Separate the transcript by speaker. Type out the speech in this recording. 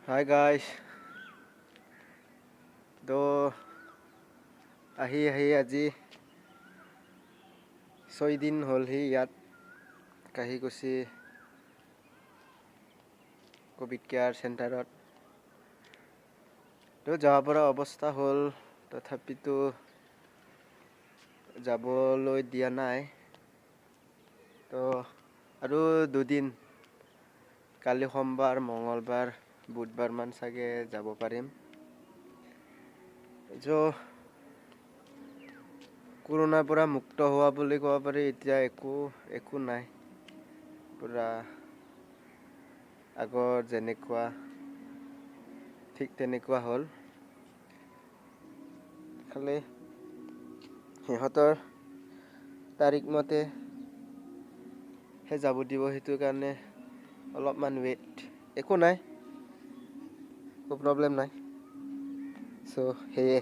Speaker 1: Hi guys, তো আহি আজি 6 দিন হ'লহি ইয়াত কাহিকুছি কোভিড কেয়াৰ চেণ্টাৰত। তো যাব পৰা অৱস্থা হ'ল, তথাপিতো যাবলৈ দিয়া নাই। তো আৰু 2 দিন, কালি সোমবাৰ, মঙলবাৰ, বুধবাৰ মান চাগে যাব পাৰিম। কৰোনাৰ পৰা মুক্ত হোৱা বুলি ক'ব পাৰি। এতিয়া একো নাই, পুৰা আগৰ যেনেকুৱা ঠিক তেনেকুৱা হ'ল। খালি সিহঁতৰ তাৰিখ মতে যাব দিব, সেইটো কাৰণে অলপমান ৱেইট। একো নাই, একো প্ৰব্লেম নাই। চ' সেয়ে